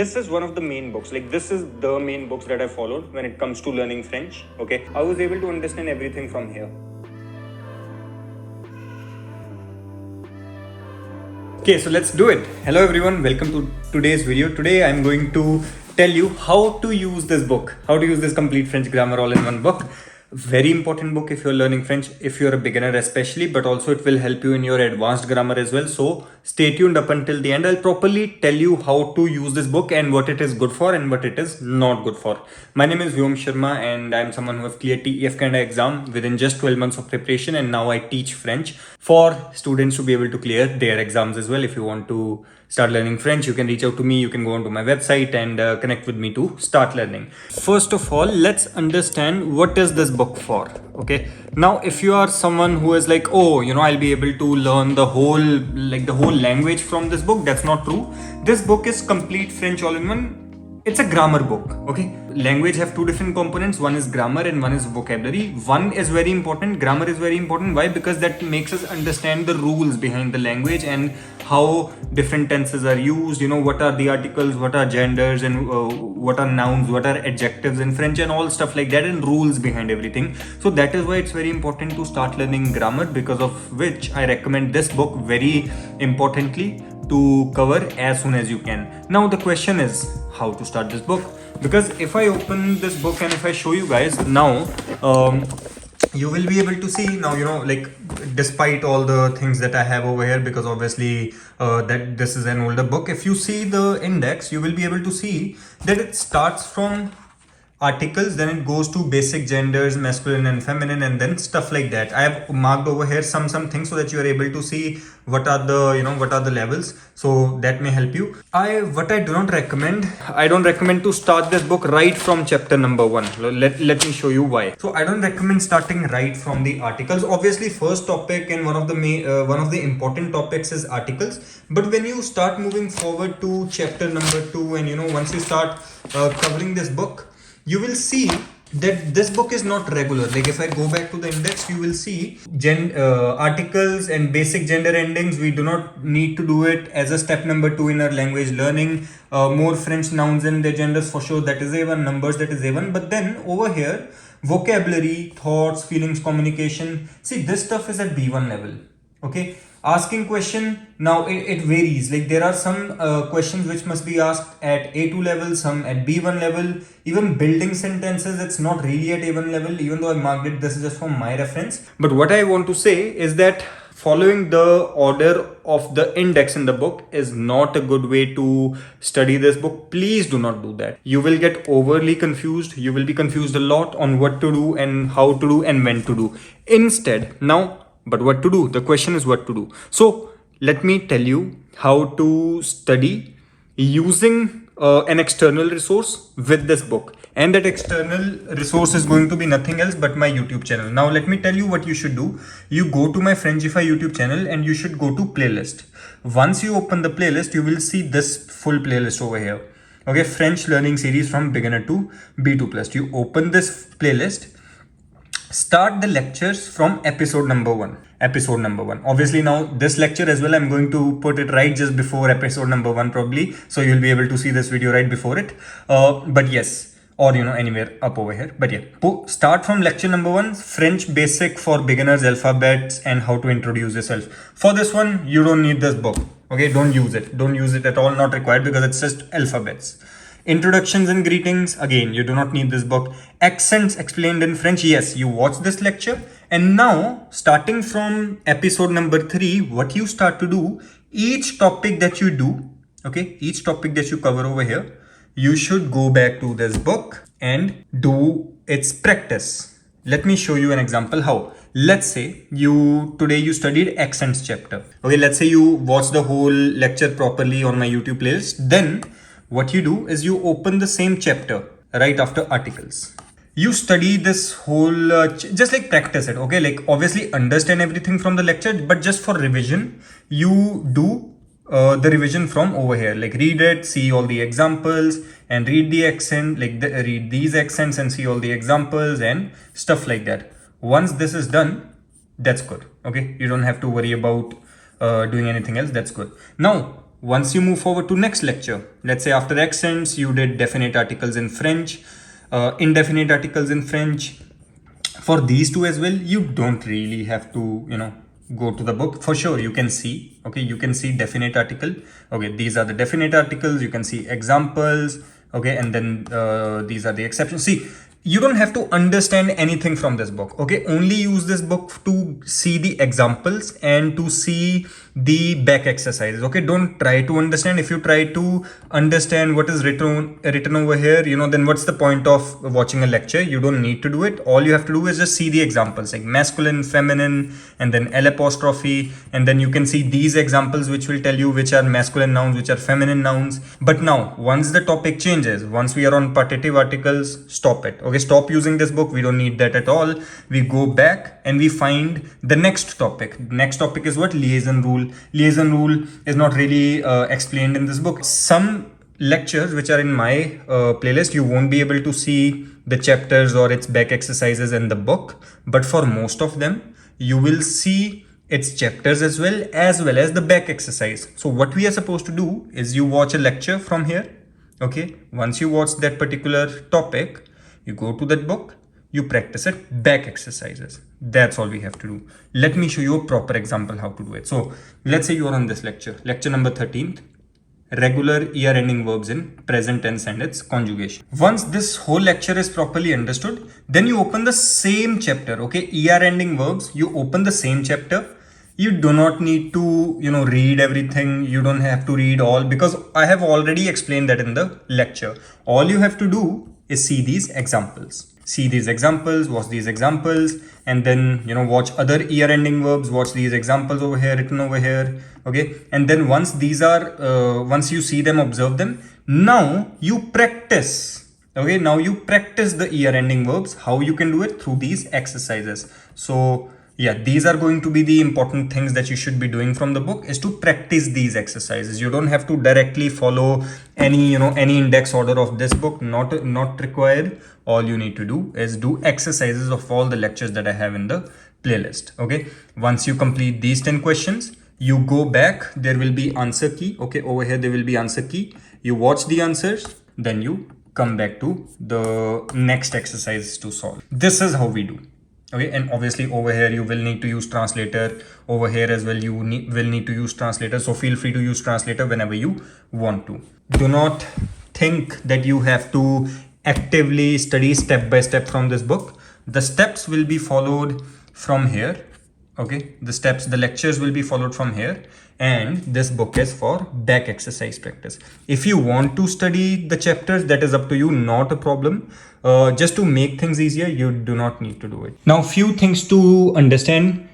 this is one of the main books. Like, this is the main books that I followed when it comes to learning French. Okay, I was able to understand everything from here. Okay, so let's do it. Hello everyone, welcome to today's video. Today I'm going to tell you how to use this book, how to use this complete French grammar all in one book. Very important book if you're learning French, if you're a beginner especially, but also it will help you in your advanced grammar as well. So stay tuned up until the end. I'll properly tell you how to use this book and what it is good for and what it is not good for. My name is Vyom Sharma and I'm someone who have cleared TEF Canada exam within just 12 months of preparation, and now I teach French for students to be able to clear their exams as well. If you want to start learning French, you can reach out to me, you can go onto my website and connect with me to start learning. First of all, let's understand what is this book for. Okay, now if you are someone who is like, oh, you know, I'll be able to learn the whole language from this book, that's not true. This book is complete French all in one. It's a grammar book. Okay, language have two different components. One is grammar and one is vocabulary. One is very important. Grammar is very important. Why? Because that makes us understand the rules behind the language and how different tenses are used. You know, what are the articles, what are genders, and what are nouns, what are adjectives in French, and all stuff like that, and rules behind everything. So that is why it's very important to start learning grammar, because of which I recommend this book very importantly to cover as soon as you can. Now the question is how to start this book, because if I open this book and if I show you guys now, you will be able to see now, you know, like despite all the things that I have over here, because obviously that this is an older book, if you see the index, you will be able to see that it starts from articles, then it goes to basic genders, masculine and feminine, and then stuff like that. I have marked over here some things so that you are able to see what are the, you know, what are the levels, so that may help you. I don't recommend to start this book right from chapter number 1. Let me show you why. So I don't recommend starting right from the articles. Obviously first topic and one of the important topics is articles, but when you start moving forward to chapter number 2, and you know, once you start covering this book, you will see that this book is not regular. Like if I go back to the index, you will see articles and basic gender endings. We do not need to do it as a step number 2 in our language learning. More French nouns and their genders, for sure, that is A1. Numbers, that is A1. But then over here, vocabulary, thoughts, feelings, communication, see, this stuff is at B1 level. Okay, asking question, now it varies. Like there are some questions which must be asked at A2 level, some at B1 level. Even building sentences, it's not really at A1 level, even though I marked it. This is just for my reference. But what I want to say is that following the order of the index in the book is not a good way to study this book. Please do not do that. You will get overly confused. You will be confused a lot on what to do and how to do and when to do. Instead, now, but what to do? The question is what to do. So let me tell you how to study using an external resource with this book. And that external resource is going to be nothing else but my YouTube channel. Now let me tell you what you should do. You go to my Frenchify YouTube channel and you should go to playlist. Once you open the playlist, you will see this full playlist over here. Okay, French learning series from beginner to B2+. You open this playlist. Start the lectures from episode number 1. Obviously now this lecture as well, I'm going to put it right just before episode number 1 probably. So you'll be able to see this video right before it. But yes, or you know, anywhere up over here. But yeah, start from lecture number 1, French basic for beginners, alphabets and how to introduce yourself. For this one, you don't need this book. Okay, don't use it at all, not required, because it's just alphabets. Introductions and greetings, again, you do not need this book. Accents explained in French, yes, you watch this lecture. And now, starting from episode number 3, what you start to do, each topic that you do, okay, each topic that you cover over here, you should go back to this book and do its practice. Let me show you an example how. Let's say today you studied accents chapter. Okay, let's say you watch the whole lecture properly on my YouTube playlist. Then what you do is you open the same chapter right after articles. You study this whole, just like practice it, okay? Like obviously understand everything from the lecture, but just for revision, you do the revision from over here. Like read it, see all the examples and read the accent, read these accents and see all the examples and stuff like that. Once this is done, that's good, okay? You don't have to worry about doing anything else, that's good. Now, once you move forward to next lecture, let's say after accents, you did definite articles in French, indefinite articles in French. For these two as well, you don't really have to, go to the book. For sure, you can see, okay, you can see definite article. Okay, these are the definite articles. You can see examples. Okay, and then these are the exceptions. See, you don't have to understand anything from this book. Okay, only use this book to see the examples and to see the back exercises. Okay, don't try to understand. If you try to understand what is written over here, then what's the point of watching a lecture? You don't need to do it. All you have to do is just see the examples, like masculine, feminine, and then L apostrophe, and then you can see these examples which will tell you which are masculine nouns, which are feminine nouns. But now, once the topic changes, once we are on partitive articles, stop it. Okay, stop using this book. We don't need that at all. We go back and we find the next topic. Next topic is what? Lez and Rule. Lez and Rule is not really explained in this book. Some lectures which are in my playlist, you won't be able to see the chapters or its back exercises in the book. But for most of them, you will see its chapters as well as the back exercise. So what we are supposed to do is you watch a lecture from here. Okay, once you watch that particular topic, you go to that book, you practice it, back exercises. That's all we have to do. Let me show you a proper example how to do it. So let's say you are on this lecture number 13th, regular ER ending verbs in present tense and its conjugation. Once this whole lecture is properly understood, then you open the same chapter. Okay, ER ending verbs, you open the same chapter. You do not need to, read everything. You don't have to read all, because I have already explained that in the lecture. All you have to do is see these examples. See these examples, watch these examples, and then, watch other ER ending verbs, watch these examples over here, written over here. Okay. And then once these are, once you see them, observe them, now you practice. Okay. Now you practice the ER ending verbs. How you can do it? Through these exercises. So yeah, these are going to be the important things that you should be doing from the book, is to practice these exercises. You don't have to directly follow any, any index order of this book, not required. All you need to do is do exercises of all the lectures that I have in the playlist. Okay. Once you complete these 10 questions, you go back, there will be answer key. Okay. Over here, there will be answer key. You watch the answers, then you come back to the next exercise to solve. This is how we do. Okay, and obviously over here you will need to use translator. Over here as well you will need to use translator. So feel free to use translator whenever you want to. Do not think that you have to actively study step by step from this book. The steps will be followed from here. Okay, the lectures will be followed from here, and this book is for back exercise practice. If you want to study the chapters, that is up to you, not a problem. Just to make things easier, you do not need to do it. Now, few things to understand.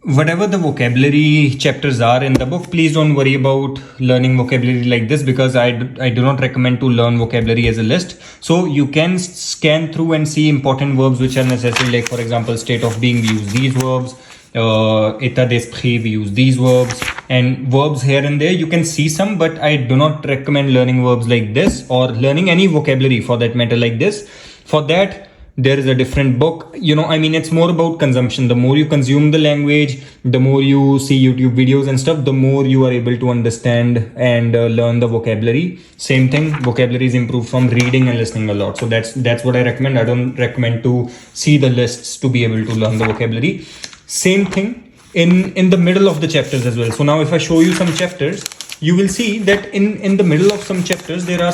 Whatever the vocabulary chapters are in the book, please don't worry about learning vocabulary like this, because I do not recommend to learn vocabulary as a list. So you can scan through and see important verbs which are necessary, like for example, state of being, we use these verbs, état d'esprit, we use these verbs, and verbs here and there you can see some, but I do not recommend learning verbs like this, or learning any vocabulary for that matter like this. For that, there is a different book. It's more about consumption. The more you consume the language, the more you see YouTube videos and stuff, the more you are able to understand and learn the vocabulary. Same thing, vocabulary is improved from reading and listening a lot. So that's what I recommend. I don't recommend to see the lists to be able to learn the vocabulary. Same thing in the middle of the chapters as well. So now if I show you some chapters, you will see that in the middle of some chapters, there are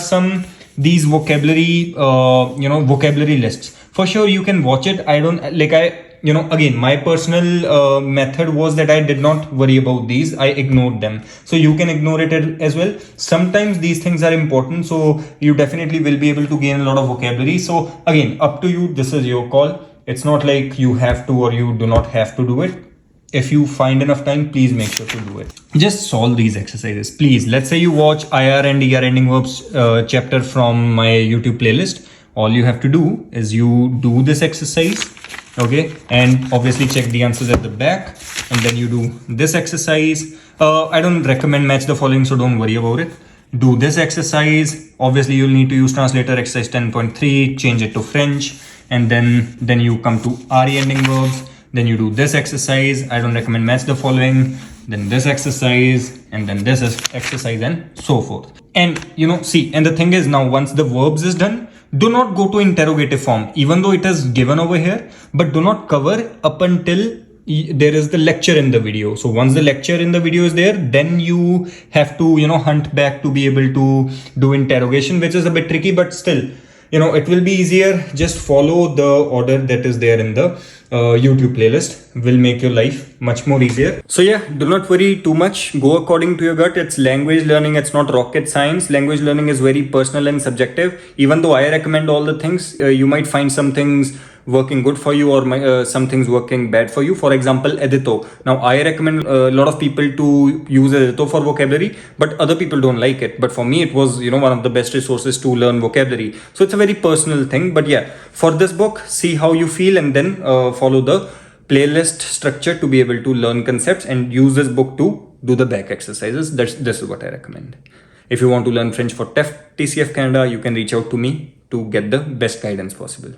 these vocabulary, vocabulary lists. For sure, you can watch it. Again, my personal method was that I did not worry about these. I ignored them. So you can ignore it as well. Sometimes these things are important. So you definitely will be able to gain a lot of vocabulary. So again, up to you. This is your call. It's not like you have to or you do not have to do it. If you find enough time, please make sure to do it. Just solve these exercises, please. Let's say you watch IR and ER ending verbs chapter from my YouTube playlist. All you have to do is you do this exercise, okay? And obviously check the answers at the back, and then you do this exercise. I don't recommend match the following, so don't worry about it. Do this exercise. Obviously you'll need to use translator exercise 10.3, change it to French, and then you come to RE ending verbs. Then you do this exercise. I don't recommend match the following. Then this exercise, and then this is exercise and so forth. And see, and the thing is, now once the verbs is done, do not go to interrogative form, even though it is given over here, but do not cover up until there is the lecture in the video. So once the lecture in the video is there, then you have to hunt back to be able to do interrogation, which is a bit tricky, but still it will be easier. Just follow the order that is there in the YouTube playlist, will make your life much more easier. So yeah, do not worry too much, go according to your gut. It's language learning, it's not rocket science. Language learning is very personal and subjective. Even though I recommend all the things, you might find some things working good for you or some things working bad for you. For example, edito. Now I recommend a lot of people to use edito for vocabulary, but other people don't like it. But for me, it was one of the best resources to learn vocabulary. So it's a very personal thing. But yeah, for this book, see how you feel, and then follow the playlist structure to be able to learn concepts, and use this book to do the back exercises. This is what I recommend. If you want to learn French for TEF Canada, you can reach out to me to get the best guidance possible.